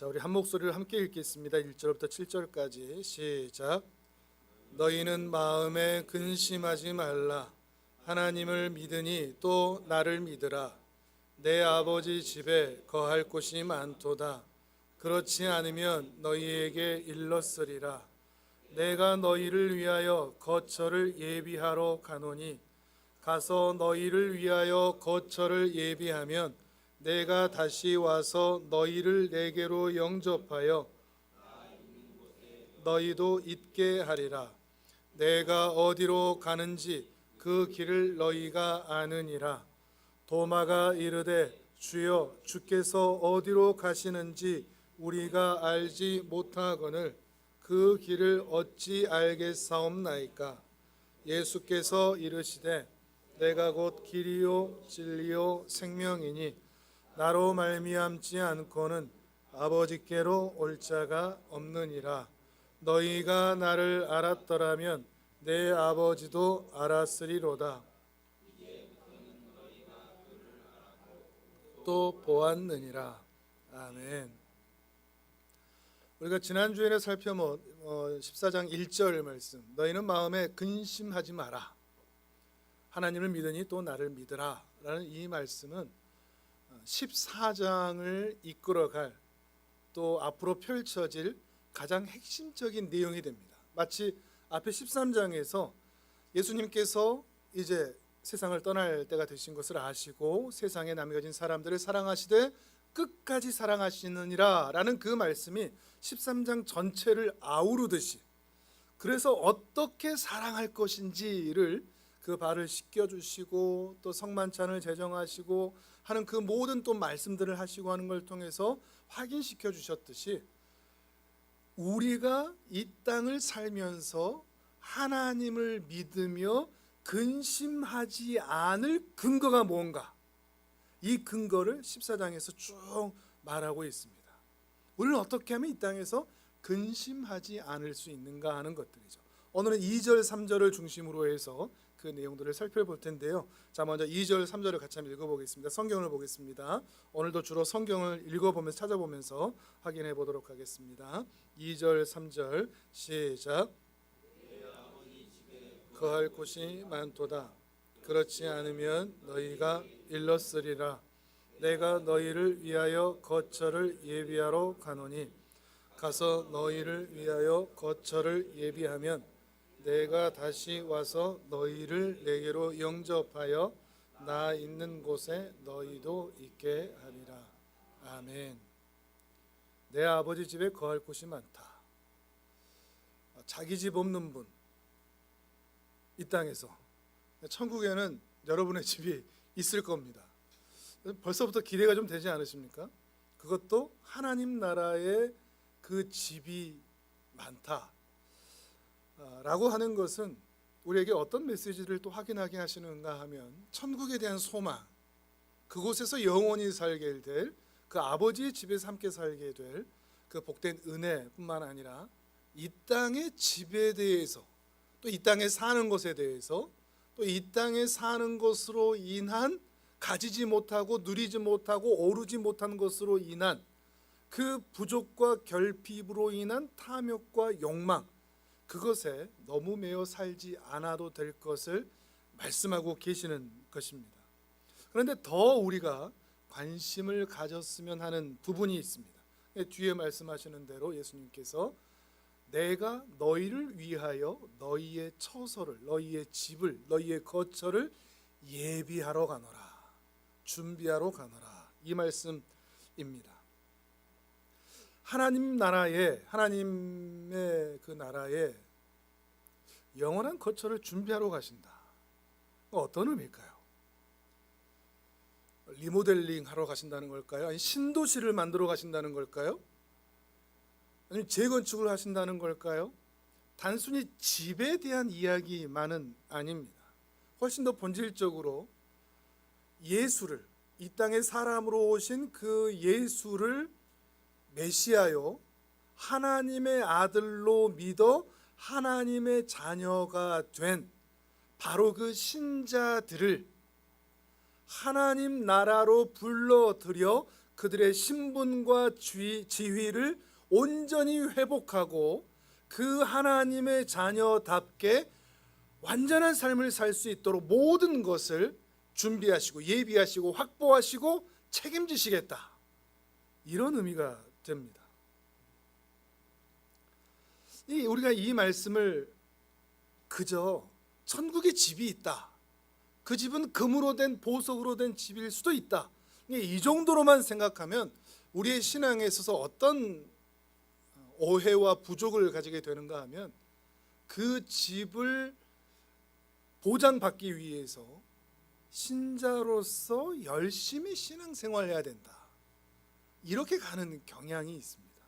자, 우리 한 목소리를 함께 읽겠습니다. 1절부터 7절까지 시작. 너희는 마음에 근심하지 말라. 하나님을 믿으니 또 나를 믿으라. 내 아버지 집에 거할 곳이 많도다. 그렇지 않으면 너희에게 일렀으리라. 내가 너희를 위하여 거처를 예비하러 가노니 가서 너희를 위하여 거처를 예비하면 내가 다시 와서 너희를 내게로 영접하여 너희도 있게 하리라. 내가 어디로 가는지 그 길을 너희가 아느니라. 도마가 이르되 주여 주께서 어디로 가시는지 우리가 알지 못하거늘 그 길을 어찌 알겠사옵나이까. 예수께서 이르시되 내가 곧 길이요 진리요 생명이니 나로 말미암지 않고는 아버지께로 올 자가 없느니라. 너희가 나를 알았더라면 내 아버지도 알았으리로다. 또 보았느니라. 아멘. 우리가 지난주에 살펴본 14장 1절 말씀, 너희는 마음에 근심하지 마라. 하나님을 믿으니 또 나를 믿으라 라는 이 말씀은 14장을 이끌어갈 또 앞으로 펼쳐질 가장 핵심적인 내용이 됩니다. 마치 앞에 13장에서 예수님께서 이제 세상을 떠날 때가 되신 것을 아시고 세상에 남겨진 사람들을 사랑하시되 끝까지 사랑하시느니라 라는 그 말씀이 13장 전체를 아우르듯이, 그래서 어떻게 사랑할 것인지를 그 발을 씻겨주시고 또 성만찬을 제정하시고 하는 그 모든 또 말씀들을 하시고 하는 걸 통해서 확인시켜 주셨듯이, 우리가 이 땅을 살면서 하나님을 믿으며 근심하지 않을 근거가 뭔가, 이 근거를 14장에서 쭉 말하고 있습니다. 우리는 어떻게 하면 이 땅에서 근심하지 않을 수 있는가 하는 것들이죠. 오늘은 2절 3절을 중심으로 해서 그 내용들을 살펴볼 텐데요. 자, 먼저 2절 3절을 같이 한번 읽어보겠습니다. 성경을 보겠습니다. 오늘도 주로 성경을 읽어보면서 찾아보면서 확인해 보도록 하겠습니다. 2절 3절 시작. 거할 곳이 많도다. 그렇지 않으면 너희가 일렀으리라. 내가 너희를 위하여 거처를 예비하러 가노니 가서 너희를 위하여 거처를 예비하면 내가 다시 와서 너희를 내게로 영접하여 나 있는 곳에 너희도 있게 하리라. 아멘. 내 아버지 집에 거할 곳이 많다. 자기 집 없는 분, 이 땅에서 천국에는 여러분의 집이 있을 겁니다. 벌써부터 기대가 좀 되지 않으십니까? 그것도 하나님 나라의 그 집이 많다 라고 하는 것은 우리에게 어떤 메시지를 또 확인하게 하시는가 하면, 천국에 대한 소망, 그곳에서 영원히 살게 될 그 아버지의 집에서 함께 살게 될 그 복된 은혜뿐만 아니라 이 땅의 집에 대해서, 또 이 땅에 사는 것에 대해서, 또 이 땅에 사는 것으로 인한 가지지 못하고 누리지 못하고 오르지 못한 것으로 인한 그 부족과 결핍으로 인한 탐욕과 욕망, 그것에 너무 매여 살지 않아도 될 것을 말씀하고 계시는 것입니다. 그런데 더 우리가 관심을 가졌으면 하는 부분이 있습니다. 뒤에 말씀하시는 대로 예수님께서 내가 너희를 위하여 너희의 처소를, 너희의 집을, 너희의 거처를 예비하러 가노라, 준비하러 가노라, 이 말씀입니다. 하나님 나라에, 하나님의 그 나라에 영원한 거처를 준비하러 가신다. 어떤 의미일까요? 리모델링 하러 가신다는 걸까요? 아니 신도시를 만들어 가신다는 걸까요? 아니면 재건축을 하신다는 걸까요? 단순히 집에 대한 이야기만은 아닙니다. 훨씬 더 본질적으로 예수를, 이 땅에 사람으로 오신 그 예수를 메시아요, 하나님의 아들로 믿어 하나님의 자녀가 된 바로 그 신자들을 하나님 나라로 불러들여 그들의 신분과 지위를 온전히 회복하고 그 하나님의 자녀답게 완전한 삶을 살 수 있도록 모든 것을 준비하시고 예비하시고 확보하시고 책임지시겠다, 이런 의미가 됩니다. 우리가 이 말씀을 그저 천국에 집이 있다, 그 집은 금으로 된 보석으로 된 집일 수도 있다, 이 정도로만 생각하면 우리의 신앙에 있어서 어떤 오해와 부족을 가지게 되는가 하면, 그 집을 보장받기 위해서 신자로서 열심히 신앙생활해야 된다, 이렇게 가는 경향이 있습니다.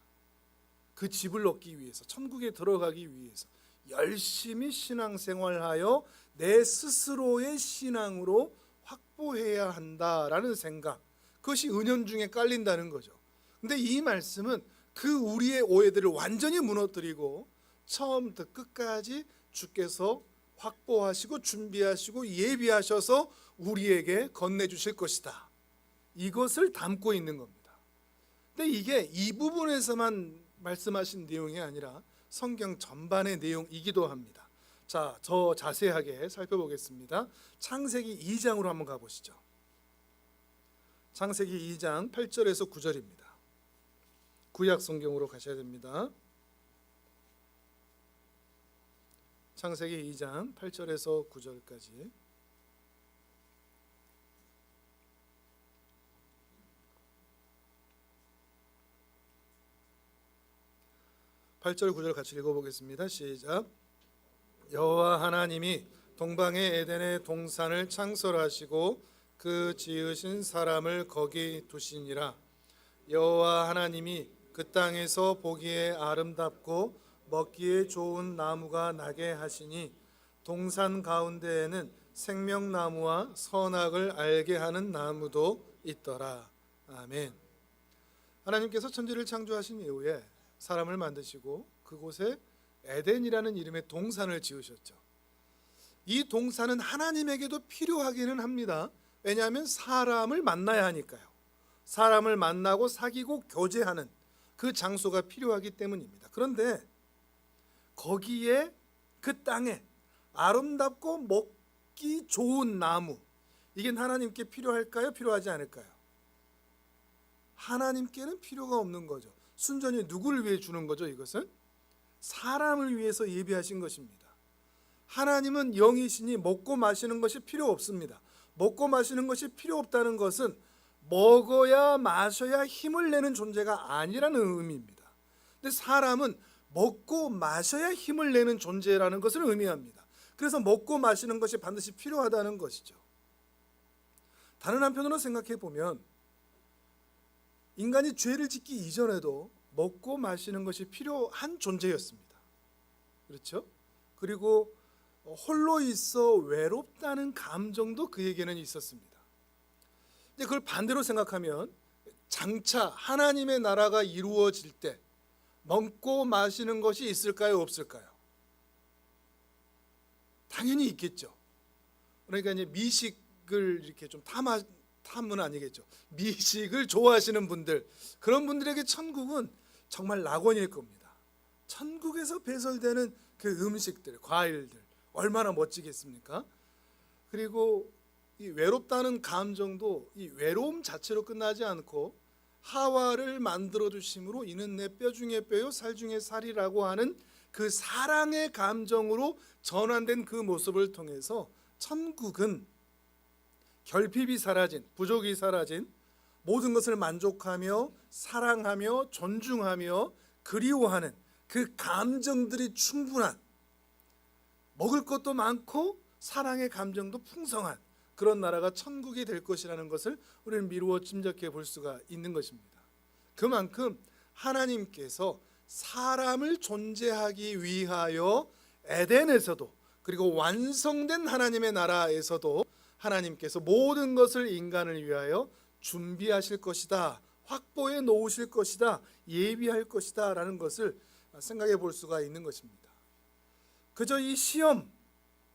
그 집을 얻기 위해서, 천국에 들어가기 위해서 열심히 신앙생활하여 내 스스로의 신앙으로 확보해야 한다라는 생각, 그것이 은연중에 깔린다는 거죠. 근데 이 말씀은 그 우리의 오해들을 완전히 무너뜨리고 처음부터 끝까지 주께서 확보하시고 준비하시고 예비하셔서 우리에게 건네주실 것이다, 이것을 담고 있는 겁니다. 근데 이게 이 부분에서만 말씀하신 내용이 아니라 성경 전반의 내용이기도 합니다. 자, 더 자세하게 살펴보겠습니다. 창세기 2장으로 한번 가보시죠. 창세기 2장 8절에서 9절입니다. 구약 성경으로 가셔야 됩니다. 창세기 2장 8절에서 9절까지. (8절) (9절) 같이 읽어보겠습니다. 시작. 여호와 하나님이 동방의 에덴의 동산을 창설하시고 그 지으신 사람을 거기 두시니라. 여호와 하나님이 그 땅에서 보기에 아름답고 먹기에 좋은 나무가 나게 하시니 동산 가운데에는 생명나무와 선악을 알게 하는 나무도 있더라. 아멘. 하나님께서 천지를 창조하신 이후에 사람을 만드시고 그곳에 에덴이라는 이름의 동산을 지으셨죠. 이 동산은 하나님에게도 필요하기는 합니다. 왜냐하면 사람을 만나야 하니까요. 사람을 만나고 사귀고 교제하는 그 장소가 필요하기 때문입니다. 그런데 거기에, 그 땅에 아름답고 먹기 좋은 나무, 이게 하나님께 필요할까요? 필요하지 않을까요? 하나님께는 필요가 없는 거죠. 순전히 누구를 위해 주는 거죠? 이것은 사람을 위해서 예비하신 것입니다. 하나님은 영이시니 먹고 마시는 것이 필요 없습니다. 먹고 마시는 것이 필요 없다는 것은 먹어야 마셔야 힘을 내는 존재가 아니라는 의미입니다. 근데 사람은 먹고 마셔야 힘을 내는 존재라는 것을 의미합니다. 그래서 먹고 마시는 것이 반드시 필요하다는 것이죠. 다른 한편으로 생각해 보면 인간이 죄를 짓기 이전에도 먹고 마시는 것이 필요한 존재였습니다. 그렇죠? 그리고 홀로 있어 외롭다는 감정도 그에게는 있었습니다. 이제 그걸 반대로 생각하면 장차 하나님의 나라가 이루어질 때 먹고 마시는 것이 있을까요? 없을까요? 당연히 있겠죠. 그러니까 이제 미식을 이렇게 좀 탐은 아니겠죠. 미식을 좋아하시는 분들, 그런 분들에게 천국은 정말 낙원일 겁니다. 천국에서 배설되는 그 음식들, 과일들 얼마나 멋지겠습니까? 그리고 이 외롭다는 감정도 이 외로움 자체로 끝나지 않고 하와를 만들어 주심으로 이는 내 뼈 중에 뼈요 살 중에 살이라고 하는 그 사랑의 감정으로 전환된 그 모습을 통해서 천국은 결핍이 사라진, 부족이 사라진, 모든 것을 만족하며 사랑하며 존중하며 그리워하는 그 감정들이 충분한, 먹을 것도 많고 사랑의 감정도 풍성한 그런 나라가 천국이 될 것이라는 것을 우리는 미루어 짐작해 볼 수가 있는 것입니다. 그만큼 하나님께서 사람을 존재하기 위하여 에덴에서도, 그리고 완성된 하나님의 나라에서도 하나님께서 모든 것을 인간을 위하여 준비하실 것이다, 확보해 놓으실 것이다, 예비할 것이다 라는 것을 생각해 볼 수가 있는 것입니다. 그저 이 시험,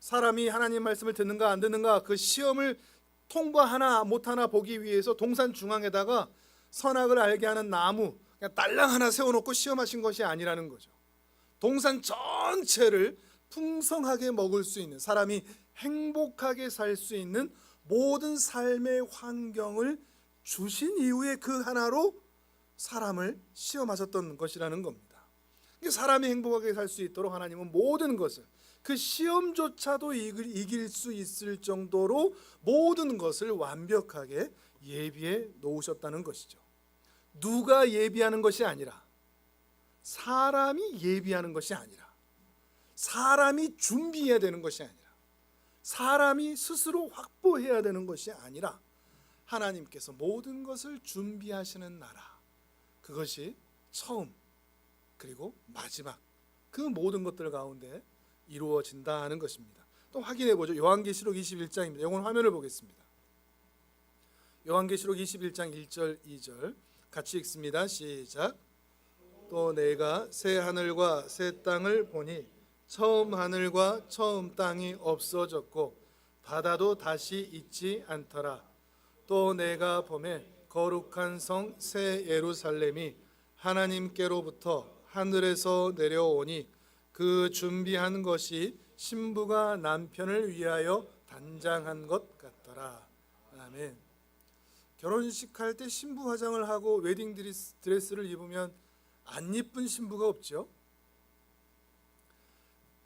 사람이 하나님 말씀을 듣는가 안 듣는가 그 시험을 통과하나 못하나 보기 위해서 동산 중앙에다가 선악을 알게 하는 나무 그냥 딸랑 하나 세워놓고 시험하신 것이 아니라는 거죠. 동산 전체를 풍성하게 먹을 수 있는, 사람이 행복하게 살 수 있는 모든 삶의 환경을 주신 이후에 그 하나로 사람을 시험하셨던 것이라는 겁니다. 사람이 행복하게 살 수 있도록 하나님은 모든 것을, 그 시험조차도 이길 수 있을 정도로 모든 것을 완벽하게 예비해 놓으셨다는 것이죠. 누가 예비하는 것이 아니라, 사람이 예비하는 것이 아니라, 사람이 준비해야 되는 것이 아니라, 사람이 스스로 확보해야 되는 것이 아니라 하나님께서 모든 것을 준비하시는 나라, 그것이 처음 그리고 마지막 그 모든 것들 가운데 이루어진다는 것입니다. 또 확인해 보죠. 요한계시록 21장입니다. 이건 화면을 보겠습니다. 요한계시록 21장 1절 2절 같이 읽습니다. 시작. 또 내가 새 하늘과 새 땅을 보니 처음 하늘과 처음 땅이 없어졌고 바다도 다시 있지 않더라. 또 내가 보매 거룩한 성 새 예루살렘이 하나님께로부터 하늘에서 내려오니 그 준비한 것이 신부가 남편을 위하여 단장한 것 같더라. 아멘. 결혼식 할 때 신부 화장을 하고 웨딩 드레스를 입으면 안 이쁜 신부가 없죠.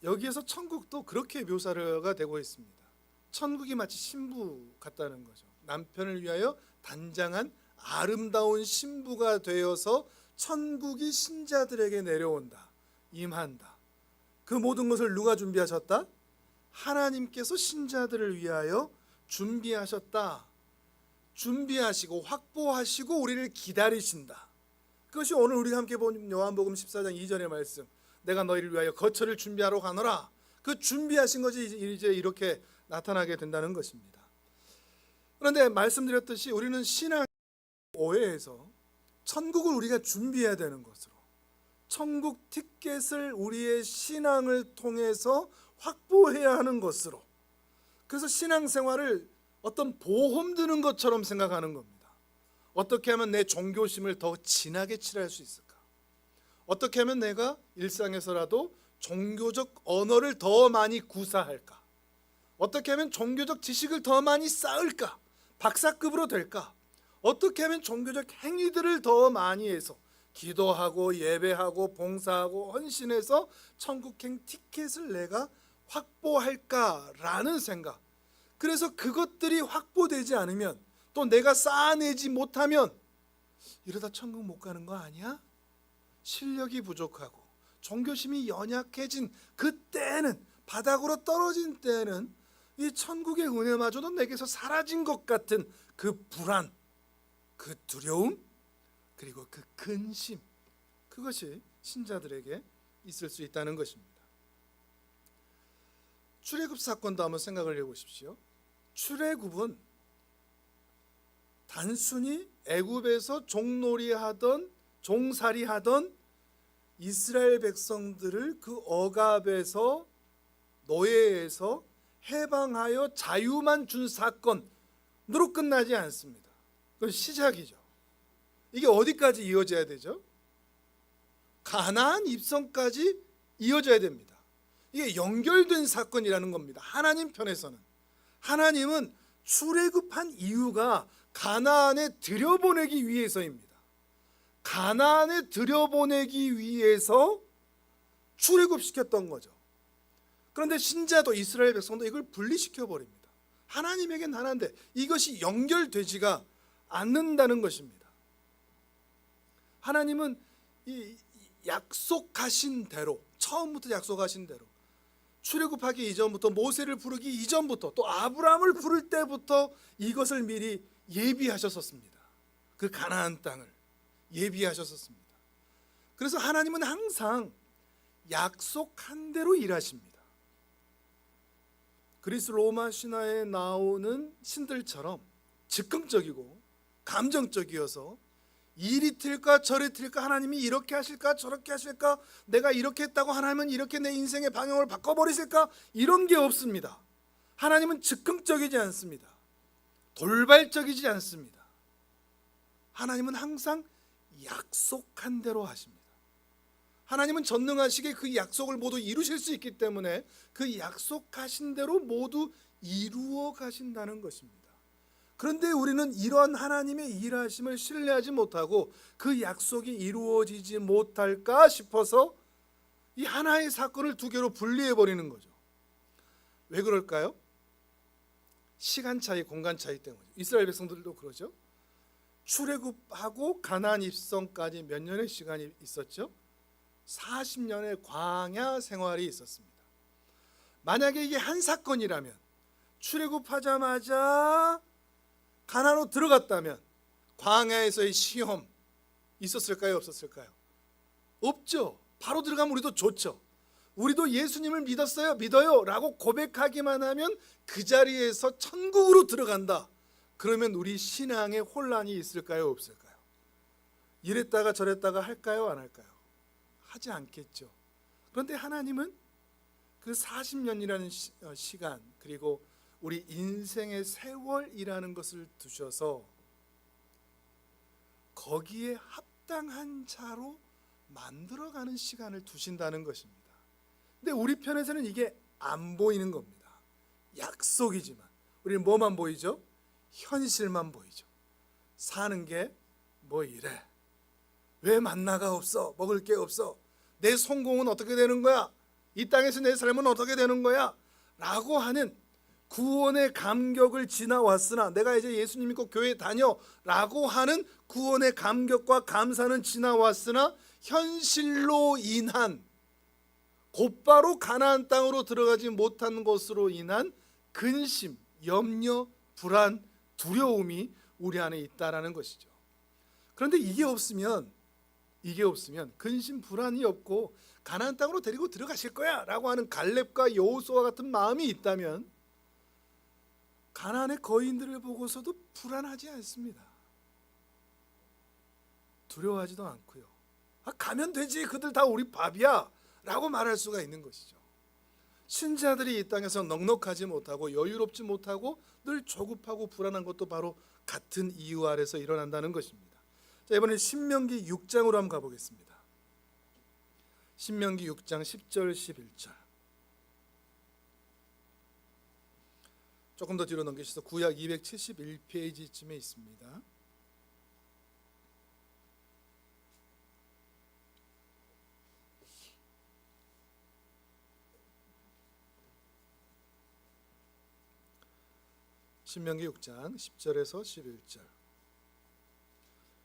여기에서 천국도 그렇게 묘사가 되고 있습니다. 천국이 마치 신부 같다는 거죠. 남편을 위하여 단장한 아름다운 신부가 되어서 천국이 신자들에게 내려온다, 임한다. 그 모든 것을 누가 준비하셨다? 하나님께서 신자들을 위하여 준비하셨다. 준비하시고 확보하시고 우리를 기다리신다. 그것이 오늘 우리가 함께 본 요한복음 14장 2절의 말씀, 내가 너희를 위하여 거처를 준비하러 가노라. 그 준비하신 것이 이제 이렇게 나타나게 된다는 것입니다. 그런데 말씀드렸듯이 우리는 신앙 오해에서 천국을 우리가 준비해야 되는 것으로, 천국 티켓을 우리의 신앙을 통해서 확보해야 하는 것으로, 그래서 신앙생활을 어떤 보험 드는 것처럼 생각하는 겁니다. 어떻게 하면 내 종교심을 더 진하게 칠할 수 있을까? 어떻게 하면 내가 일상에서라도 종교적 언어를 더 많이 구사할까? 어떻게 하면 종교적 지식을 더 많이 쌓을까? 박사급으로 될까? 어떻게 하면 종교적 행위들을 더 많이 해서 기도하고 예배하고 봉사하고 헌신해서 천국행 티켓을 내가 확보할까라는 생각. 그래서 그것들이 확보되지 않으면, 또 내가 쌓아내지 못하면 이러다 천국 못 가는 거 아니야? 실력이 부족하고 종교심이 연약해진 그때는, 바닥으로 떨어진 때는 이 천국의 은혜마저도 내게서 사라진 것 같은 그 불안, 그 두려움, 그리고 그 근심, 그것이 신자들에게 있을 수 있다는 것입니다. 출애굽 사건도 한번 생각을 해보십시오. 출애굽은 단순히 애굽에서 종놀이하던, 종살이하던 이스라엘 백성들을 그 억압에서, 노예에서 해방하여 자유만 준 사건으로 끝나지 않습니다. 그건 시작이죠. 이게 어디까지 이어져야 되죠? 가나안 입성까지 이어져야 됩니다. 이게 연결된 사건이라는 겁니다. 하나님 편에서는. 하나님은 출애굽한 이유가 가나안에 들여보내기 위해서입니다. 가나안에 들여보내기 위해서 출애굽시켰던 거죠. 그런데 신자도, 이스라엘 백성도 이걸 분리시켜 버립니다. 하나님에겐 하나인데 이것이 연결되지가 않는다는 것입니다. 하나님은 이 약속하신 대로, 처음부터 약속하신 대로, 출애굽하기 이전부터, 모세를 부르기 이전부터, 또 아브라함을 부를 때부터 이것을 미리 예비하셨었습니다. 그 가나안 땅을 예비하셨었습니다. 그래서 하나님은 항상 약속한 대로 일하십니다. 그리스 로마 신화에 나오는 신들처럼 즉흥적이고 감정적이어서 이리 틀까 저리 틀까, 하나님이 이렇게 하실까 저렇게 하실까, 내가 이렇게 했다고 하나님은 이렇게 내 인생의 방향을 바꿔버리실까, 이런 게 없습니다. 하나님은 즉흥적이지 않습니다. 돌발적이지 않습니다. 하나님은 항상 약속한 대로 하십니다. 하나님은 전능하시게 그 약속을 모두 이루실 수 있기 때문에 그 약속하신 대로 모두 이루어 가신다는 것입니다. 그런데 우리는 이러한 하나님의 일하심을 신뢰하지 못하고 그 약속이 이루어지지 못할까 싶어서 이 하나의 사건을 두 개로 분리해 버리는 거죠. 왜 그럴까요? 시간 차이, 공간 차이 때문에. 이스라엘 백성들도 그러죠. 출애굽하고 가나안 입성까지 몇 년의 시간이 있었죠? 40년의 광야 생활이 있었습니다. 만약에 이게 한 사건이라면 출애굽하자마자 가나안으로 들어갔다면 광야에서의 시험 있었을까요? 없었을까요? 없죠. 바로 들어가면 우리도 좋죠. 우리도 예수님을 믿어요 라고 고백하기만 하면 그 자리에서 천국으로 들어간다. 그러면 우리 신앙에 혼란이 있을까요? 없을까요? 이랬다가 저랬다가 할까요? 안 할까요? 하지 않겠죠. 그런데 하나님은 그 40년이라는 시간, 그리고 우리 인생의 세월이라는 것을 두셔서 거기에 합당한 자로 만들어가는 시간을 두신다는 것입니다. 근데 우리 편에서는 이게 안 보이는 겁니다. 약속이지만 우리는 뭐만 보이죠? 현실만 보이죠. 사는 게 뭐 이래, 왜 만나가 없어, 먹을 게 없어, 내 성공은 어떻게 되는 거야, 이 땅에서 내 삶은 어떻게 되는 거야 라고 하는 구원의 감격을 지나왔으나, 내가 이제 예수님 믿고 교회 다녀 라고 하는 구원의 감격과 감사는 지나왔으나 현실로 인한, 곧바로 가나안 땅으로 들어가지 못한 것으로 인한 근심, 염려, 불안, 두려움이 우리 안에 있다라는 것이죠. 그런데 이게 없으면 근심, 불안이 없고 가나안 땅으로 데리고 들어가실 거야 라고 하는 갈렙과 여호수아와 같은 마음이 있다면 가나안의 거인들을 보고서도 불안하지 않습니다. 두려워하지도 않고요. 가면 되지, 그들 다 우리 밥이야 라고 말할 수가 있는 것이죠. 신자들이 이 땅에서 넉넉하지 못하고 여유롭지 못하고 늘 조급하고 불안한 것도 바로 같은 이유 아래서 일어난다는 것입니다. 자, 이번엔 신명기 6장으로 한번 가보겠습니다. 신명기 6장 10절 11절. 조금 더 뒤로 넘기셔서 구약 271페이지쯤에 있습니다. 신명기 6장 10절에서 11절.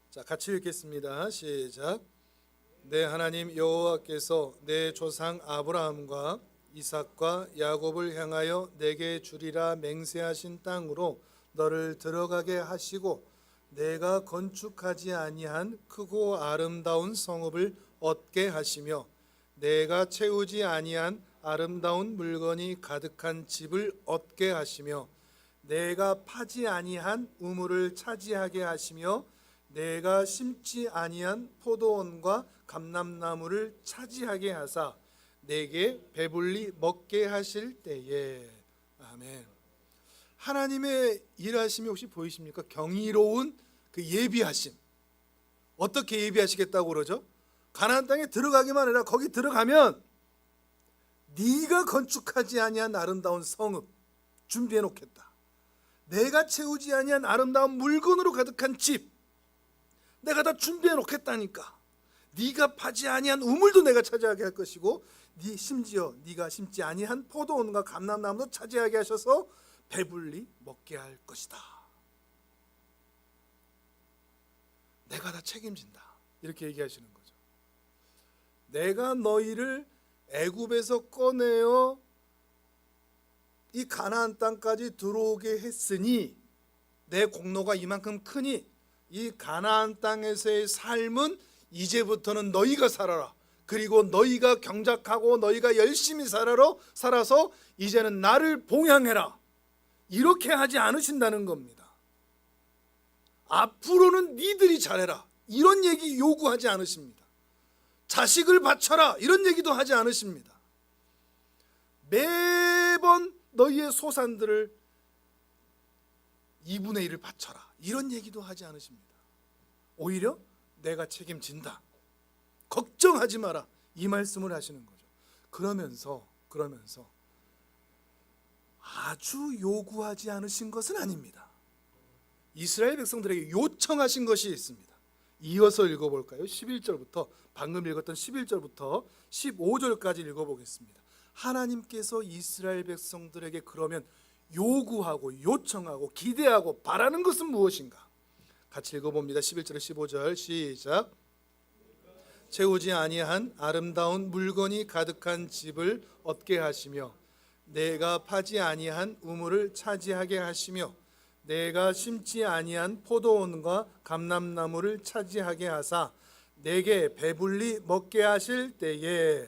자, 같이 읽겠습니다. 시작. 내 하나님 여호와께서 내 조상 아브라함과 이삭과 야곱을 향하여 내게 주리라 맹세하신 땅으로 너를 들어가게 하시고 내가 건축하지 아니한 크고 아름다운 성읍을 얻게 하시며 내가 채우지 아니한 아름다운 물건이 가득한 집을 얻게 하시며 내가 파지 아니한 우물을 차지하게 하시며 내가 심지 아니한 포도원과 감람나무를 차지하게 하사 내게 배불리 먹게 하실 때에. 아멘. 하나님의 일하심이 혹시 보이십니까? 경이로운 그 예비하심. 어떻게 예비하시겠다고 그러죠? 가나안 땅에 들어가기만 해라. 거기 들어가면 네가 건축하지 아니한 아름다운 성읍 준비해 놓겠다. 내가 채우지 아니한 아름다운 물건으로 가득한 집 내가 다 준비해 놓겠다니까. 네가 파지 아니한 우물도 내가 차지하게 할 것이고 심지어 네가 심지 아니한 포도원과 감람나무도 차지하게 하셔서 배불리 먹게 할 것이다. 내가 다 책임진다. 이렇게 얘기하시는 거죠. 내가 너희를 애굽에서 꺼내어 이 가나안 땅까지 들어오게 했으니 내 공로가 이만큼 크니 이 가나안 땅에서의 삶은 이제부터는 너희가 살아라. 그리고 너희가 경작하고 너희가 열심히 살아서 이제는 나를 봉양해라. 이렇게 하지 않으신다는 겁니다. 앞으로는 니들이 잘해라. 이런 얘기 요구하지 않으십니다. 자식을 바쳐라. 이런 얘기도 하지 않으십니다. 매번 너희의 소산들을 2분의 1을 바쳐라. 이런 얘기도 하지 않으십니다. 오히려 내가 책임진다. 걱정하지 마라. 이 말씀을 하시는 거죠. 그러면서 아주 요구하지 않으신 것은 아닙니다. 이스라엘 백성들에게 요청하신 것이 있습니다. 이어서 읽어볼까요? 11절부터 방금 읽었던 11절부터 15절까지 읽어보겠습니다. 하나님께서 이스라엘 백성들에게 그러면 요구하고 요청하고 기대하고 바라는 것은 무엇인가? 같이 읽어봅니다. 11절 15절 시작. 채우지 아니한 아름다운 물건이 가득한 집을 얻게 하시며 내가 파지 아니한 우물을 차지하게 하시며 내가 심지 아니한 포도원과 감람나무를 차지하게 하사 내게 배불리 먹게 하실 때에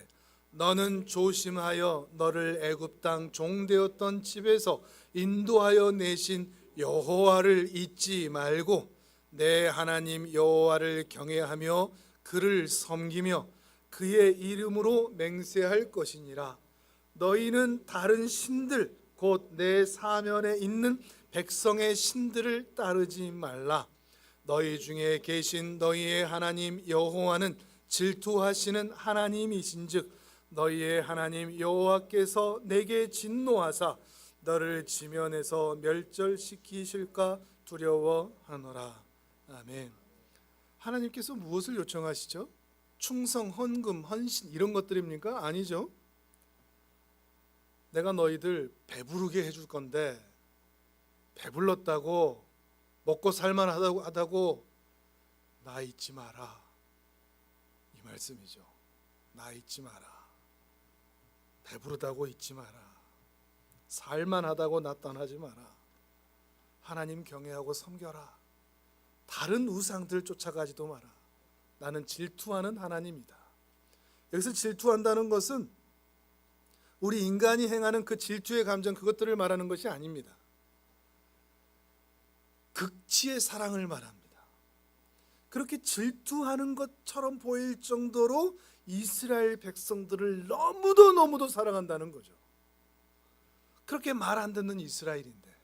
너는 조심하여 너를 애굽 땅 종되었던 집에서 인도하여 내신 여호와를 잊지 말고 내 하나님 여호와를 경외하며 그를 섬기며 그의 이름으로 맹세할 것이니라. 너희는 다른 신들 곧 내 사면에 있는 백성의 신들을 따르지 말라. 너희 중에 계신 너희의 하나님 여호와는 질투하시는 하나님이신즉 너희의 하나님 여호와께서 내게 진노하사 너를 지면에서 멸절시키실까 두려워하노라. 아멘. 하나님께서 무엇을 요청하시죠? 충성, 헌금, 헌신 이런 것들입니까? 아니죠. 내가 너희들 배부르게 해줄 건데 배불렀다고 먹고 살만하다고 나 잊지 마라. 이 말씀이죠. 나 잊지 마라. 배부르다고 잊지 마라. 살만하다고 나 떠나지 마라. 하나님 경외하고 섬겨라. 다른 우상들 쫓아가지도 마라. 나는 질투하는 하나님이다. 여기서 질투한다는 것은 우리 인간이 행하는 그 질투의 감정 그것들을 말하는 것이 아닙니다. 극치의 사랑을 말합니다. 그렇게 질투하는 것처럼 보일 정도로 이스라엘 백성들을 너무도 사랑한다는 거죠. 그렇게 말 안 듣는 이스라엘인데,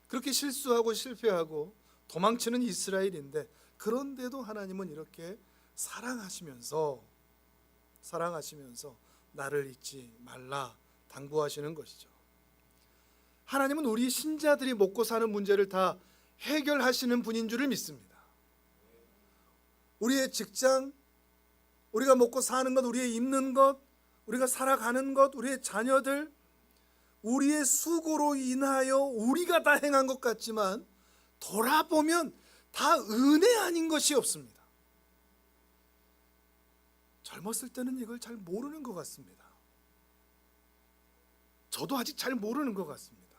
그렇게 실수하고 실패하고 도망치는 이스라엘인데, 그런데도 하나님은 이렇게 사랑하시면서 나를 잊지 말라 당부하시는 것이죠. 하나님은 우리 신자들이 먹고 사는 문제를 다 해결하시는 분인 줄을 믿습니다. 우리의 직장, 우리가 먹고 사는 것, 우리의 입는 것, 우리가 살아가는 것, 우리의 자녀들, 우리의 수고로 인하여 우리가 다 행한 것 같지만 돌아보면 다 은혜 아닌 것이 없습니다. 젊었을 때는 이걸 잘 모르는 것 같습니다. 저도 아직 잘 모르는 것 같습니다.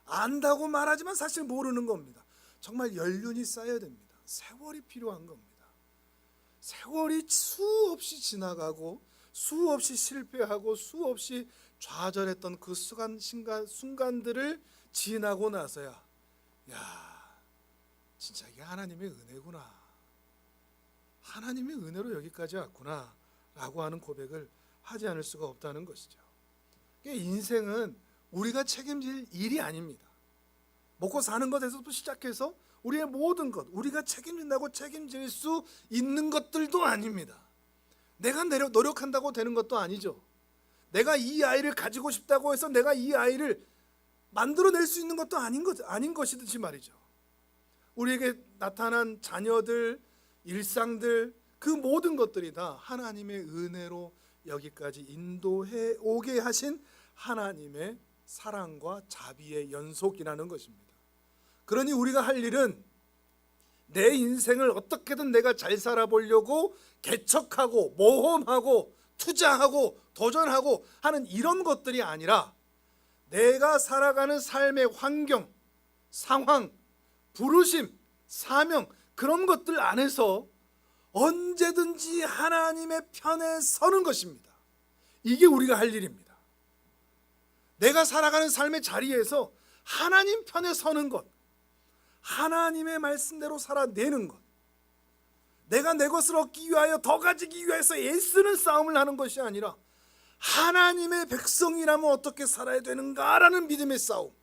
안다고 말하지만 사실 모르는 겁니다. 정말 연륜이 쌓여야 됩니다. 세월이 필요한 겁니다. 세월이 수없이 지나가고 수없이 실패하고 수없이 좌절했던 그 순간들을 지나고 나서야 야, 진짜 이게 하나님의 은혜구나. 하나님의 은혜로 여기까지 왔구나 라고 하는 고백을 하지 않을 수가 없다는 것이죠. 인생은 우리가 책임질 일이 아닙니다. 먹고 사는 것에서부터 시작해서 우리의 모든 것, 우리가 책임진다고 책임질 수 있는 것들도 아닙니다. 내가 노력한다고 되는 것도 아니죠. 내가 이 아이를 가지고 싶다고 해서 내가 이 아이를 만들어낼 수 있는 것도 아닌 것이듯이 말이죠. 우리에게 나타난 자녀들, 일상들, 그 모든 것들이 다 하나님의 은혜로 여기까지 인도해 오게 하신 하나님의 사랑과 자비의 연속이라는 것입니다. 그러니 우리가 할 일은 내 인생을 어떻게든 내가 잘 살아보려고 개척하고 모험하고 투자하고 도전하고 하는 이런 것들이 아니라 내가 살아가는 삶의 환경, 상황, 부르심, 사명 그런 것들 안에서 언제든지 하나님의 편에 서는 것입니다. 이게 우리가 할 일입니다. 내가 살아가는 삶의 자리에서 하나님 편에 서는 것, 하나님의 말씀대로 살아내는 것, 내가 내 것을 얻기 위하여 더 가지기 위해서 애쓰는 싸움을 하는 것이 아니라 하나님의 백성이라면 어떻게 살아야 되는가라는 믿음의 싸움,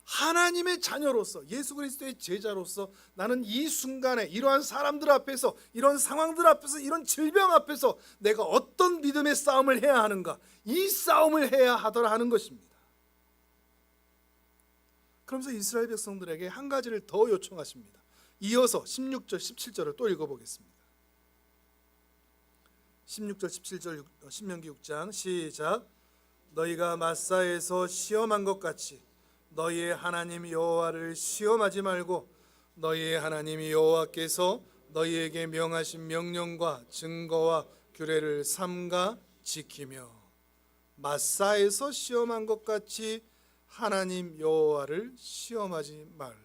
하나님의 자녀로서, 예수 그리스도의 제자로서 나는 이 순간에 이러한 사람들 앞에서, 이런 상황들 앞에서, 이런 질병 앞에서 내가 어떤 믿음의 싸움을 해야 하는가, 이 싸움을 해야 하더라 하는 것입니다. 그러면서 이스라엘 백성들에게 한 가지를 더 요청하십니다. 이어서 16절 17절을 또 읽어보겠습니다. 16절 17절 신명기 6장 시작. 너희가 마사에서 시험한 것 같이 너희의 하나님 여호와를 시험하지 말고 너희의 하나님 여호와께서 너희에게 명하신 명령과 증거와 규례를 삼가 지키며, 마사에서 시험한 것 같이 하나님 여호와를 시험하지 말라.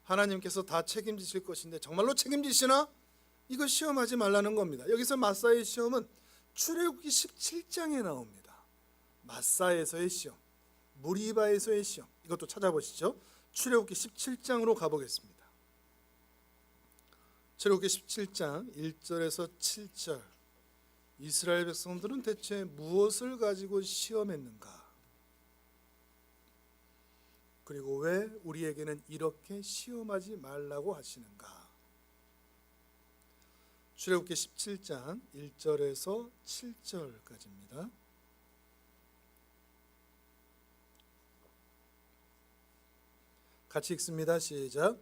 하나님께서 다 책임지실 것인데 정말로 책임지시나? 이거 시험하지 말라는 겁니다. 여기서 마사의 시험은 출애굽기 17장에 나옵니다. 마사에서의 시험, 무리바에서의 시험, 이것도 찾아보시죠. 출애굽기 17장으로 가보겠습니다. 출애굽기 17장 1절에서 7절. 이스라엘 백성들은 대체 무엇을 가지고 시험했는가? 그리고 왜 우리에게는 이렇게 시험하지 말라고 하시는가? 출애굽기 17장 1절에서 7절까지입니다. 같이 읽습니다. 시작.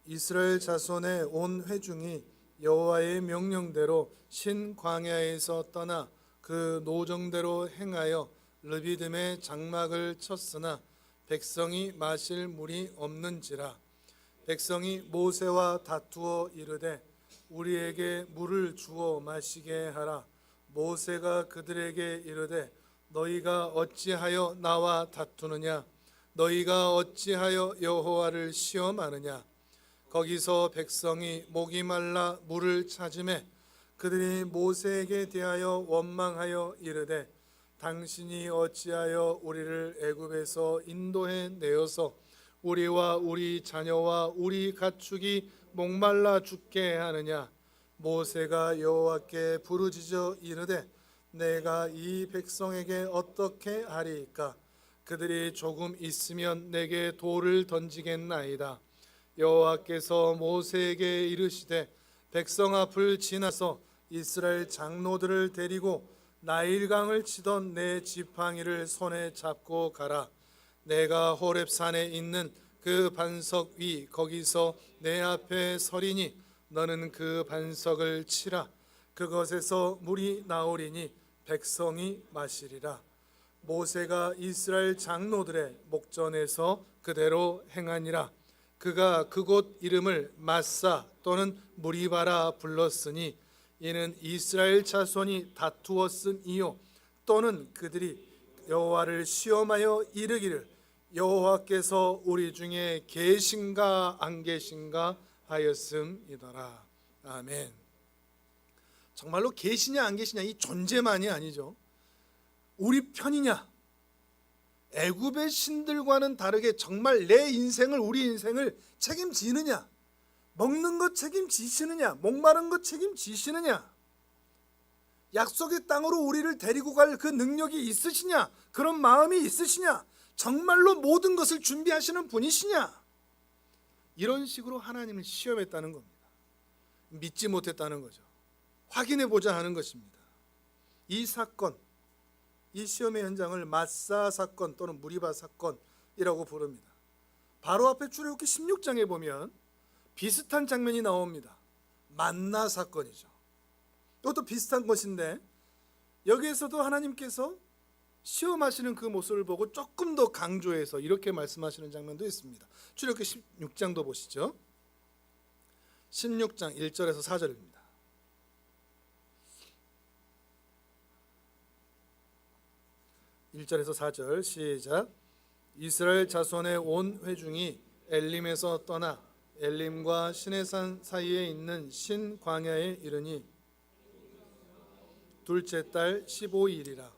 이스라엘 자손의 온 회중이 여호와의 명령대로 신 광야에서 떠나 그 노정대로 행하여 르비딤의 장막을 쳤으나 백성이 마실 물이 없는지라. 백성이 모세와 다투어 이르되 우리에게 물을 주어 마시게 하라. 모세가 그들에게 이르되 너희가 어찌하여 나와 다투느냐? 너희가 어찌하여 여호와를 시험하느냐? 거기서 백성이 목이 말라 물을 찾으매 그들이 모세에게 대하여 원망하여 이르되 당신이 어찌하여 우리를 애굽에서 인도해 내어서 우리와 우리 자녀와 우리 가축이 목말라 죽게 하느냐? 모세가 여호와께 부르짖어 이르되 내가 이 백성에게 어떻게 하리이까? 그들이 조금 있으면 내게 돌을 던지겠나이다. 여호와께서 모세에게 이르시되 백성 앞을 지나서 이스라엘 장로들을 데리고 나일강을 치던 내 지팡이를 손에 잡고 가라. 내가 호렙산에 있는 그 반석 위 거기서 내 앞에 서리니 너는 그 반석을 치라. 그것에서 물이 나오리니 백성이 마시리라. 모세가 이스라엘 장로들의 목전에서 그대로 행하니라. 그가 그곳 이름을 마사 또는 무리바라 불렀으니 이는 이스라엘 자손이 다투었음이요 또는 그들이 여호와를 시험하여 이르기를 여호와께서 우리 중에 계신가 안 계신가 하였음이더라. 아멘. 정말로 계시냐 안 계시냐 이 존재만이 아니죠. 우리 편이냐? 애굽의 신들과는 다르게 정말 내 인생을, 우리 인생을 책임지느냐? 먹는 것 책임지시느냐? 목마른 것 책임지시느냐? 약속의 땅으로 우리를 데리고 갈 그 능력이 있으시냐? 그런 마음이 있으시냐? 정말로 모든 것을 준비하시는 분이시냐? 이런 식으로 하나님을 시험했다는 겁니다. 믿지 못했다는 거죠. 확인해 보자 하는 것입니다. 이 사건, 이 시험의 현장을 마사 사건 또는 무리바 사건이라고 부릅니다. 바로 앞에 출애굽기 16장에 보면 비슷한 장면이 나옵니다. 만나 사건이죠. 이것도 비슷한 것인데 여기에서도 하나님께서 시험하시는 그 모습을 보고 조금 더 강조해서 이렇게 말씀하시는 장면도 있습니다. 출애굽기 16장도 보시죠. 16장 1절에서 4절입니다. 1절에서 4절 시작. 이스라엘 자손의 온 회중이 엘림에서 떠나 엘림과 시내산 사이에 있는 신 광야에 이르니 둘째 달 15일이라.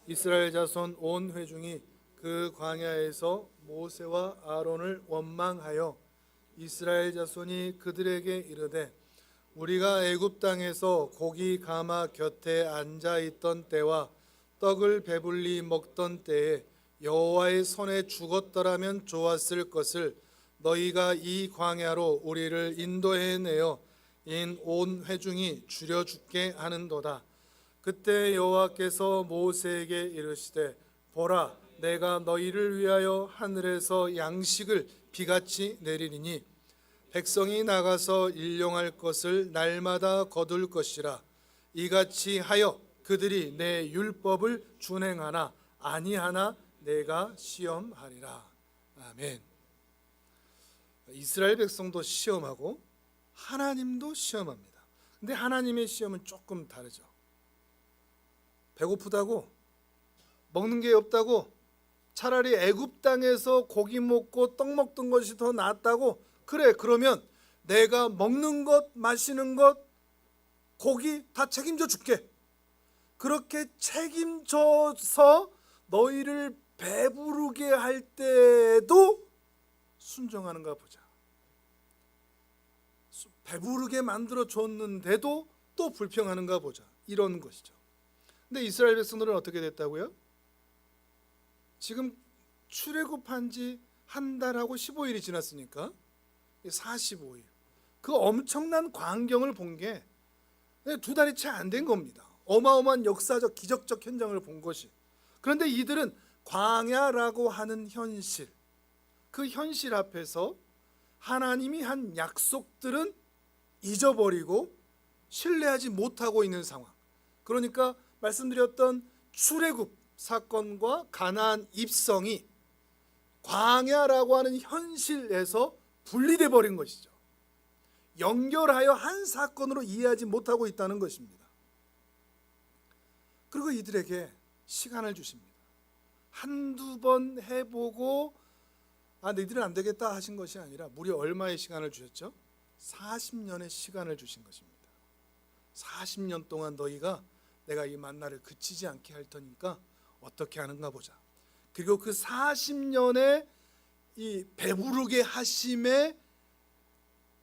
이스라엘 자손 온 회중이 그 광야에서 모세와 아론을 원망하여 이스라엘 자손이 그들에게 이르되 우리가 애굽 땅에서 고기 가마 곁에 앉아 있던 때와 떡을 배불리 먹던 때에 여호와의 손에 죽었더라면 좋았을 것을 너희가 이 광야로 우리를 인도해내어 인 온 회중이 줄여 죽게 하는도다. 그때 여호와께서 모세에게 이르시되 보라 내가 너희를 위하여 하늘에서 양식을 비같이 내리리니 백성이 나가서 일용할 것을 날마다 거둘 것이라. 이같이 하여 그들이 내 율법을 준행하나 아니하나 내가 시험하리라. 아멘. 이스라엘 백성도 시험하고 하나님도 시험합니다. 근데 하나님의 시험은 조금 다르죠. 배고프다고 먹는 게 없다고 차라리 애굽 땅에서 고기 먹고 떡 먹던 것이 더 낫다고, 그래 그러면 내가 먹는 것 마시는 것 고기 다 책임져 줄게. 그렇게 책임져서 너희를 배부르게 할 때도 순종하는가 보자. 배부르게 만들어 줬는데도 또 불평하는가 보자. 이런 것이죠. 근데 이스라엘 백성들은 어떻게 됐다고요? 지금 출애굽한 지 한 달하고 15일이 지났으니까 45일. 그 엄청난 광경을 본 게 두 달이 채 안 된 겁니다. 어마어마한 역사적 기적적 현장을 본 것이. 그런데 이들은 광야라고 하는 현실, 그 현실 앞에서 하나님이 한 약속들은 잊어버리고 신뢰하지 못하고 있는 상황. 그러니까 말씀드렸던 출애굽 사건과 가나안 입성이 광야라고 하는 현실에서 분리돼 버린 것이죠. 연결하여 한 사건으로 이해하지 못하고 있다는 것입니다. 그리고 이들에게 시간을 주십니다. 한두 번 해보고 너희들은 안 되겠다 하신 것이 아니라 무려 얼마의 시간을 주셨죠? 40년의 시간을 주신 것입니다. 40년 동안 너희가 내가 이 만나를 그치지 않게 할 테니까 어떻게 하는가 보자. 그리고 그 40년의 이 배부르게 하심의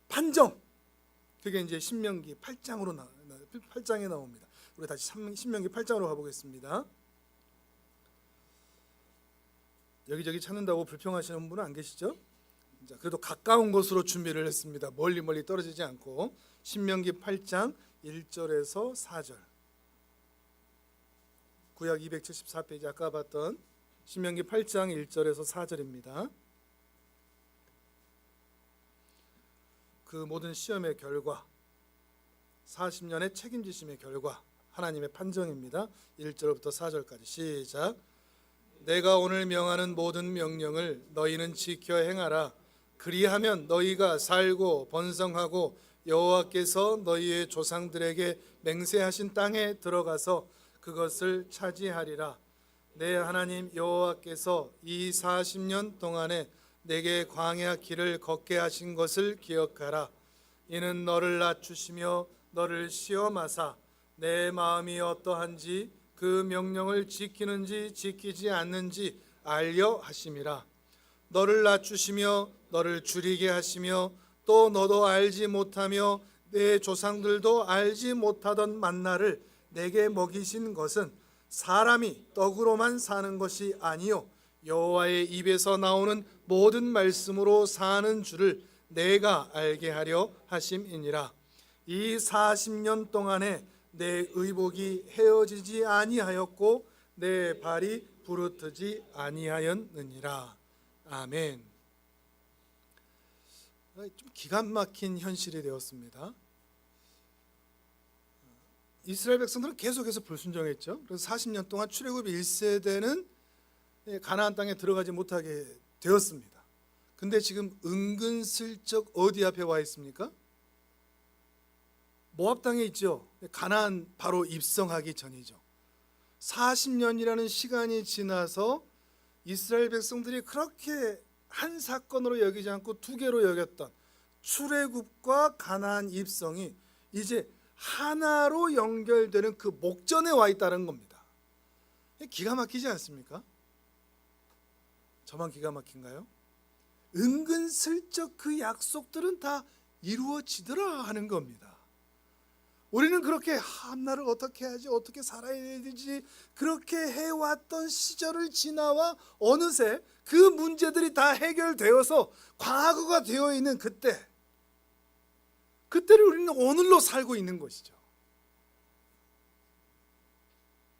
판정, 그게 이제 신명기 8장에 나옵니다. 우리 다시 신명기 8장으로 가보겠습니다. 여기저기 찾는다고 불평하시는 분은 안 계시죠? 자, 그래도 가까운 곳으로 준비를 했습니다. 멀리 떨어지지 않고. 신명기 8장 1절에서 4절. 구약 274페이지 아까 봤던 신명기 8장 1절에서 4절입니다. 그 모든 시험의 결과, 40년의 책임지심의 결과, 하나님의 판정입니다. 1절부터 4절까지 시작. 내가 오늘 명하는 모든 명령을 너희는 지켜 행하라. 그리하면 너희가 살고 번성하고 여호와께서 너희의 조상들에게 맹세하신 땅에 들어가서 그것을 차지하리라. 내 하나님 여호와께서 이 40년 동안에 내게 광야 길을 걷게 하신 것을 기억하라. 이는 너를 낮추시며 너를 시험하사 내 마음이 어떠한지 그 명령을 지키는지 지키지 않는지 알려 하심이라. 너를 낮추시며 너를 줄이게 하시며 또 너도 알지 못하며 내 조상들도 알지 못하던 만나를 내게 먹이신 것은 사람이 떡으로만 사는 것이 아니요 여호와의 입에서 나오는 모든 말씀으로 사는 줄을 내가 알게 하려 하심이니라. 이 40년 동안에 내 의복이 헤어지지 아니하였고 내 발이 부르트지 아니하였느니라. 아멘. 좀 기가 막힌 현실이 되었습니다. 이스라엘 백성들은 계속해서 불순종했죠. 그래서 40년 동안 출애굽 1세대는 가나안 땅에 들어가지 못하게 되었습니다. 근데 지금 은근슬쩍 어디 앞에 와 있습니까? 모압 땅에 있죠. 가나안 바로 입성하기 전이죠. 40년이라는 시간이 지나서 이스라엘 백성들이 그렇게 한 사건으로 여기지 않고 두 개로 여겼던 출애굽과 가나안 입성이 이제 하나로 연결되는 그 목전에 와 있다는 겁니다. 기가 막히지 않습니까? 저만 기가 막힌가요? 은근슬쩍 그 약속들은 다 이루어지더라 하는 겁니다. 우리는 그렇게 나를 어떻게 해야지, 어떻게 살아야 되지, 그렇게 해왔던 시절을 지나와 어느새 그 문제들이 다 해결되어서 과거가 되어 있는 그때를 우리는 오늘로 살고 있는 것이죠.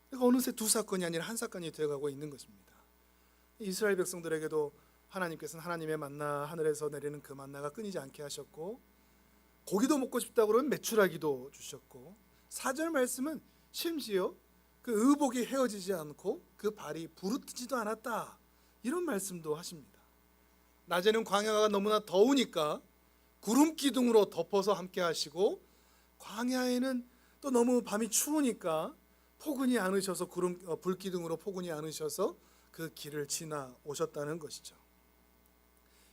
그러니까 어느새 두 사건이 아니라 한 사건이 되어가고 있는 것입니다. 이스라엘 백성들에게도 하나님께서는 하나님의 만나, 하늘에서 내리는 그 만나가 끊이지 않게 하셨고, 고기도 먹고 싶다고 그러면 메추라기도 주셨고, 4절 말씀은 심지어 그 의복이 헤어지지 않고 그 발이 부르트지도 않았다, 이런 말씀도 하십니다. 낮에는 광야가 너무나 더우니까 구름 기둥으로 덮어서 함께 하시고, 광야에는 또 너무 밤이 추우니까 포근이 않으셔서 불 기둥으로 포근이 않으셔서 그 길을 지나 오셨다는 것이죠.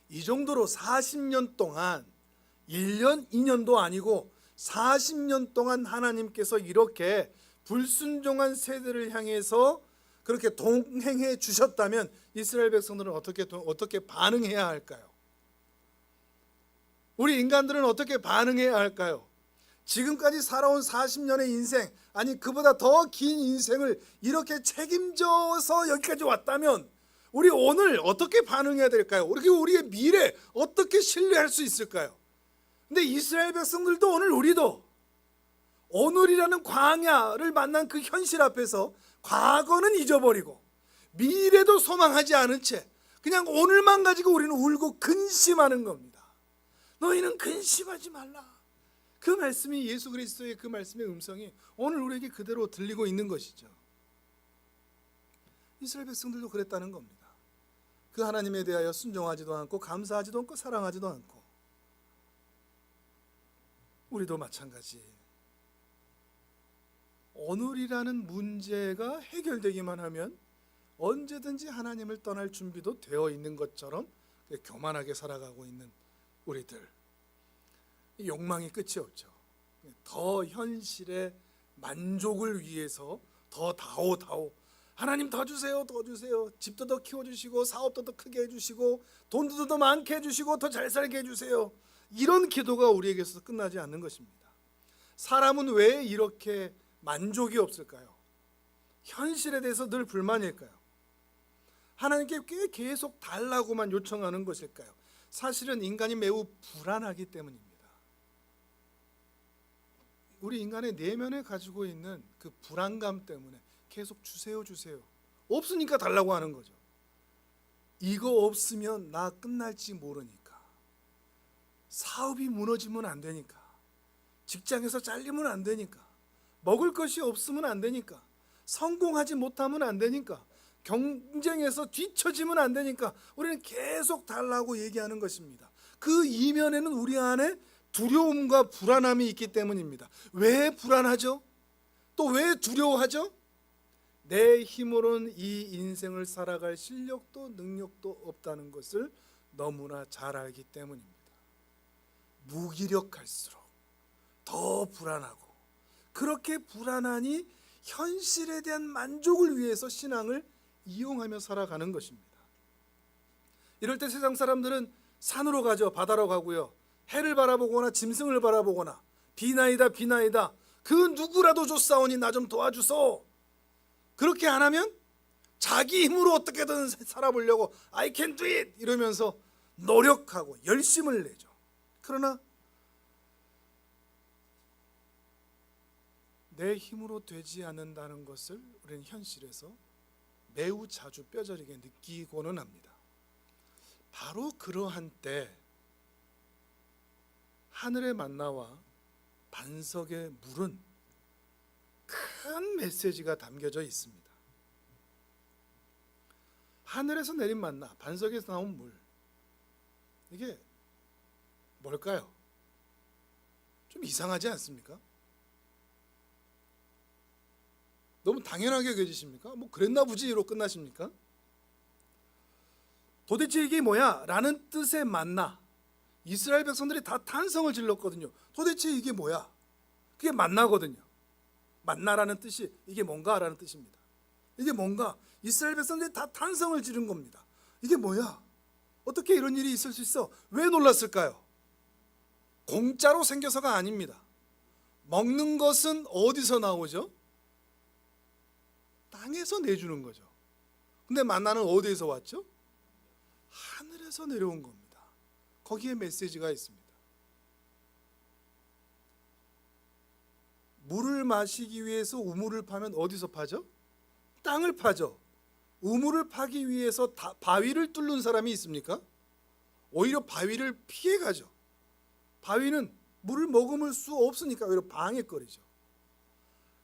이 정도로 40년 동안 1년, 2년도 아니고 40년 동안 하나님께서 이렇게 불순종한 세대를 향해서 그렇게 동행해 주셨다면 이스라엘 백성들은 어떻게 반응해야 할까요? 우리 인간들은 어떻게 반응해야 할까요? 지금까지 살아온 40년의 인생, 아니 그보다 더 긴 인생을 이렇게 책임져서 여기까지 왔다면 우리 오늘 어떻게 반응해야 될까요? 우리의 미래 어떻게 신뢰할 수 있을까요? 근데 이스라엘 백성들도 우리도 오늘이라는 광야를 만난 그 현실 앞에서 과거는 잊어버리고 미래도 소망하지 않은 채 그냥 오늘만 가지고 우리는 울고 근심하는 겁니다. 너희는 근심하지 말라. 그 말씀이, 예수 그리스도의 그 말씀의 음성이 오늘 우리에게 그대로 들리고 있는 것이죠. 이스라엘 백성들도 그랬다는 겁니다. 그 하나님에 대하여 순종하지도 않고 감사하지도 않고 사랑하지도 않고, 우리도 마찬가지. 오늘이라는 문제가 해결되기만 하면 언제든지 하나님을 떠날 준비도 되어 있는 것처럼 교만하게 살아가고 있는 우리들, 욕망이 끝이 없죠. 더 현실의 만족을 위해서 더 다오, 하나님 더 주세요, 더 주세요. 집도 더 키워주시고 사업도 더 크게 해주시고 돈도 더 많게 해주시고 더 잘 살게 해주세요. 이런 기도가 우리에게서 끝나지 않는 것입니다. 사람은 왜 이렇게 만족이 없을까요? 현실에 대해서 늘 불만일까요? 하나님께 왜 계속 달라고만 요청하는 것일까요? 사실은 인간이 매우 불안하기 때문입니다. 우리 인간의 내면에 가지고 있는 그 불안감 때문에 계속 주세요 없으니까 달라고 하는 거죠. 이거 없으면 나 끝날지 모르니까, 사업이 무너지면 안 되니까, 직장에서 잘리면 안 되니까, 먹을 것이 없으면 안 되니까, 성공하지 못하면 안 되니까, 경쟁에서 뒤처지면 안 되니까 우리는 계속 달라고 얘기하는 것입니다. 그 이면에는 우리 안에 두려움과 불안함이 있기 때문입니다. 왜 불안하죠? 또 왜 두려워하죠? 내 힘으로는 이 인생을 살아갈 실력도 능력도 없다는 것을 너무나 잘 알기 때문입니다. 무기력할수록 더 불안하고, 그렇게 불안하니 현실에 대한 만족을 위해서 신앙을 이용하며 살아가는 것입니다. 이럴 때 세상 사람들은 산으로 가죠. 바다로 가고요. 해를 바라보거나 짐승을 바라보거나 비나이다 그 누구라도 줬사오니 나 좀 도와주소. 그렇게 안 하면 자기 힘으로 어떻게든 살아보려고 I can do it 이러면서 노력하고 열심을 내죠. 그러나 내 힘으로 되지 않는다는 것을 우리는 현실에서 매우 자주 뼈저리게 느끼고는 합니다. 바로 그러한 때 하늘의 만나와 반석의 물은 큰 메시지가 담겨져 있습니다. 하늘에서 내린 만나, 반석에서 나온 물, 이게 뭘까요? 좀 이상하지 않습니까? 너무 당연하게 여겨지십니까? 뭐 그랬나 보지로 끝나십니까? 도대체 이게 뭐야? 라는 뜻의 만나, 이스라엘 백성들이 다 탄성을 질렀거든요. 도대체 이게 뭐야? 그게 만나거든요. 만나라는 뜻이 이게 뭔가 라는 뜻입니다. 이게 뭔가, 이스라엘 백성들이 다 탄성을 지른 겁니다. 이게 뭐야? 어떻게 이런 일이 있을 수 있어? 왜 놀랐을까요? 공짜로 생겨서가 아닙니다. 먹는 것은 어디서 나오죠? 땅에서 내주는 거죠. 근데 만나는 어디에서 왔죠? 하늘에서 내려온 겁니다. 거기에 메시지가 있습니다. 물을 마시기 위해서 우물을 파면 어디서 파죠? 땅을 파죠. 우물을 파기 위해서 바위를 뚫는 사람이 있습니까? 오히려 바위를 피해가죠. 바위는 물을 머금을 수 없으니까 오히려 방해거리죠.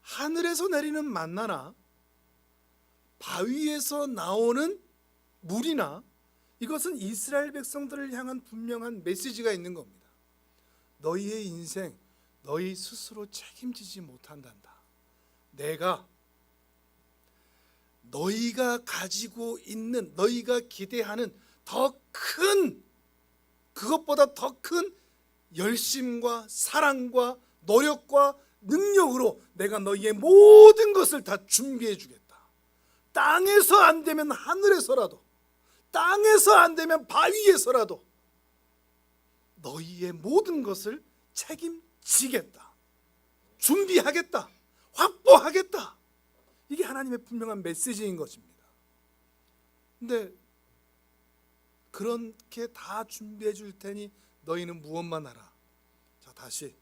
하늘에서 내리는 만나나 바위에서 나오는 물이나 이것은 이스라엘 백성들을 향한 분명한 메시지가 있는 겁니다. 너희의 인생 너희 스스로 책임지지 못한단다. 내가 너희가 가지고 있는, 너희가 기대하는 더 큰, 그것보다 더 큰 열심과 사랑과 노력과 능력으로 내가 너희의 모든 것을 다 준비해 주겠다. 땅에서 안 되면 하늘에서라도, 땅에서 안 되면 바위에서라도 너희의 모든 것을 책임지겠다. 준비하겠다. 확보하겠다. 이게 하나님의 분명한 메시지인 것입니다. 근데 그렇게 다 준비해 줄 테니 너희는 무엇만 하라. 자, 다시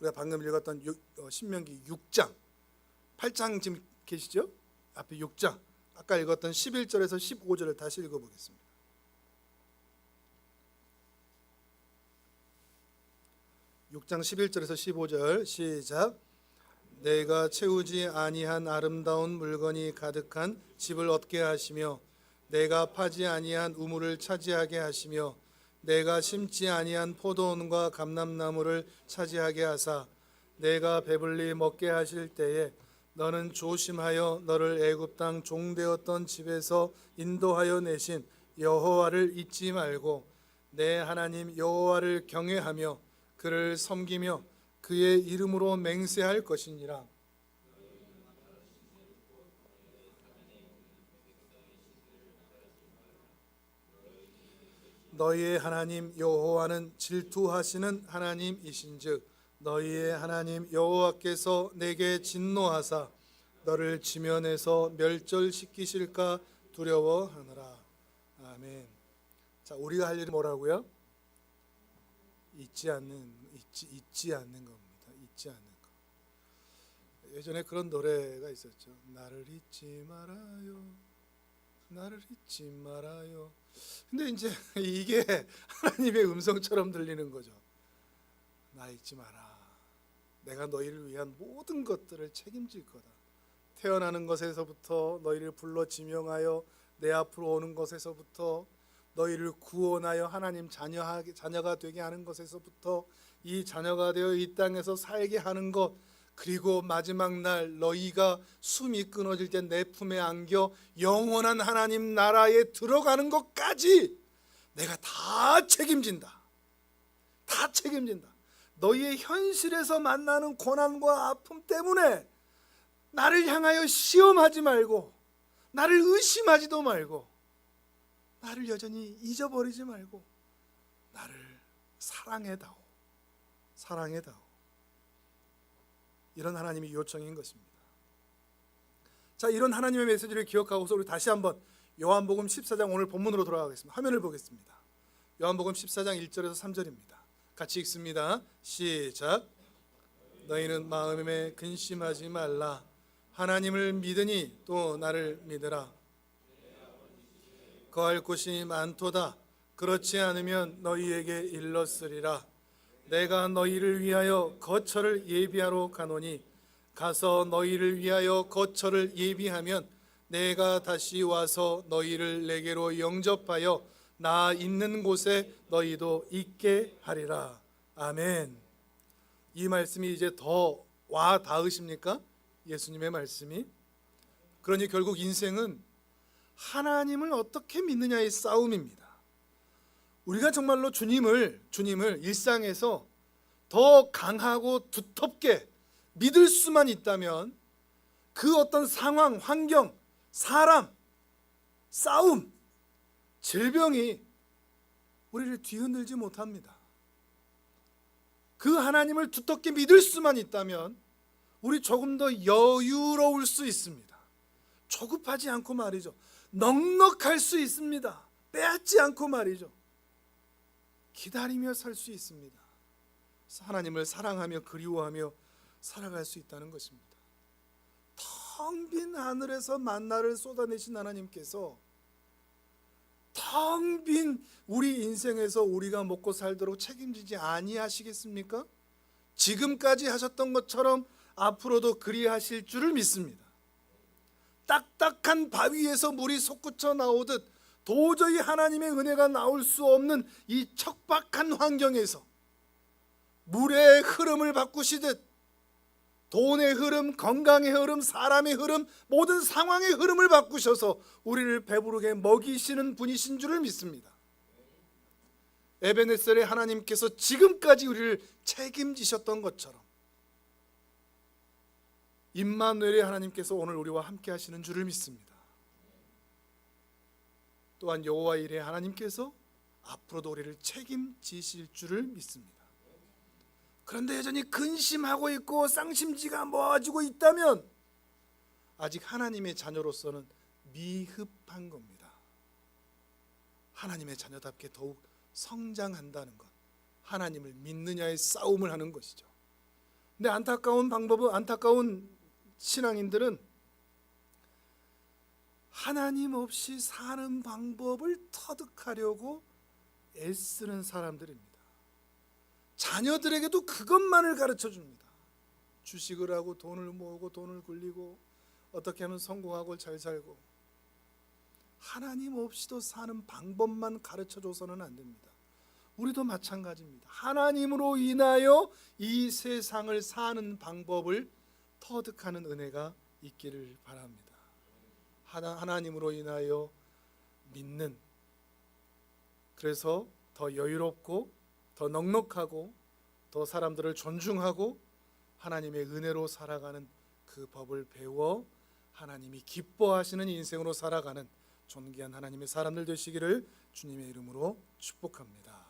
우리가 방금 읽었던 신명기 6장 8장 지금 계시죠? 앞에 6장 아까 읽었던 11절에서 15절을 다시 읽어보겠습니다. (6장) 11절에서 15절 시작. 내가 채우지 아니한 아름다운 물건이 가득한 집을 얻게 하시며 내가 파지 아니한 우물을 차지하게 하시며 내가 심지 아니한 포도원과 감람나무를 차지하게 하사 내가 배불리 먹게 하실 때에 너는 조심하여 너를 애굽 땅 종되었던 집에서 인도하여 내신 여호와를 잊지 말고 내 하나님 여호와를 경외하며 그를 섬기며 그의 이름으로 맹세할 것이니라. 너희의 하나님 여호와는 질투하시는 하나님이신즉 너희의 하나님 여호와께서 내게 진노하사 너를 지면에서 멸절시키실까 두려워하노라. 아멘. 자, 우리가 할 일이 뭐라고요? 잊지 않는 겁니다. 잊지 않는 거. 예전에 그런 노래가 있었죠. 나를 잊지 말아요. 나를 잊지 말아요. 근데 이제 이게 하나님의 음성처럼 들리는 거죠. 나 잊지 마라. 내가 너희를 위한 모든 것들을 책임질 거다. 태어나는 것에서부터 너희를 불러 지명하여 내 앞으로 오는 것에서부터 너희를 구원하여 하나님 자녀가 되게 하는 것에서부터 이 자녀가 되어 이 땅에서 살게 하는 것, 그리고 마지막 날 너희가 숨이 끊어질 때 내 품에 안겨 영원한 하나님 나라에 들어가는 것까지 내가 다 책임진다. 다 책임진다. 너희의 현실에서 만나는 고난과 아픔 때문에 나를 향하여 시험하지 말고 나를 의심하지도 말고 나를 여전히 잊어버리지 말고 나를 사랑해다오. 사랑해다오. 이런 하나님의 요청인 것입니다. 자, 이런 하나님의 메시지를 기억하고서 우리 다시 한번 요한복음 14장 오늘 본문으로 돌아가겠습니다. 화면을 보겠습니다. 요한복음 14장 1절에서 3절입니다. 같이 읽습니다. 시작. 너희는 마음에 근심하지 말라. 하나님을 믿으니 또 나를 믿으라. 거할 곳이 많도다. 그렇지 않으면 너희에게 일렀으리라. 내가 너희를 위하여 거처를 예비하러 가노니 가서 너희를 위하여 거처를 예비하면 내가 다시 와서 너희를 내게로 영접하여 나 있는 곳에 너희도 있게 하리라. 아멘. 이 말씀이 이제 더 와 닿으십니까? 예수님의 말씀이. 그러니 결국 인생은 하나님을 어떻게 믿느냐의 싸움입니다. 우리가 정말로 주님을 일상에서 더 강하고 두텁게 믿을 수만 있다면 그 어떤 상황, 환경, 사람, 싸움, 질병이 우리를 뒤흔들지 못합니다. 그 하나님을 두텁게 믿을 수만 있다면 우리 조금 더 여유로울 수 있습니다. 조급하지 않고 말이죠. 넉넉할 수 있습니다. 빼앗지 않고 말이죠. 기다리며 살 수 있습니다. 하나님을 사랑하며 그리워하며 살아갈 수 있다는 것입니다. 텅 빈 하늘에서 만나를 쏟아내신 하나님께서 텅 빈 우리 인생에서 우리가 먹고 살도록 책임지지 아니하시겠습니까? 지금까지 하셨던 것처럼 앞으로도 그리하실 줄을 믿습니다. 딱딱한 바위에서 물이 솟구쳐 나오듯 도저히 하나님의 은혜가 나올 수 없는 이 척박한 환경에서 물의 흐름을 바꾸시듯 돈의 흐름, 건강의 흐름, 사람의 흐름, 모든 상황의 흐름을 바꾸셔서 우리를 배부르게 먹이시는 분이신 줄을 믿습니다. 에베네셀의 하나님께서 지금까지 우리를 책임지셨던 것처럼 임마누엘의 하나님께서 오늘 우리와 함께 하시는 줄을 믿습니다. 또한 여호와 일의 하나님께서 앞으로도 우리를 책임지실 줄을 믿습니다. 그런데 여전히 근심하고 있고 쌍심지가 모아지고 있다면 아직 하나님의 자녀로서는 미흡한 겁니다. 하나님의 자녀답게 더욱 성장한다는 것, 하나님을 믿느냐의 싸움을 하는 것이죠. 근데 안타까운 신앙인들은 하나님 없이 사는 방법을 터득하려고 애쓰는 사람들입니다. 자녀들에게도 그것만을 가르쳐 줍니다. 주식을 하고 돈을 모으고 돈을 굴리고 어떻게 하면 성공하고 잘 살고, 하나님 없이도 사는 방법만 가르쳐 줘서는 안 됩니다. 우리도 마찬가지입니다. 하나님으로 인하여 이 세상을 사는 방법을 터득하는 은혜가 있기를 바랍니다. 하나님으로 인하여 믿는, 그래서 더 여유롭고 더 넉넉하고 더 사람들을 존중하고 하나님의 은혜로 살아가는 그 법을 배워 하나님이 기뻐하시는 인생으로 살아가는 존귀한 하나님의 사람들 되시기를 주님의 이름으로 축복합니다.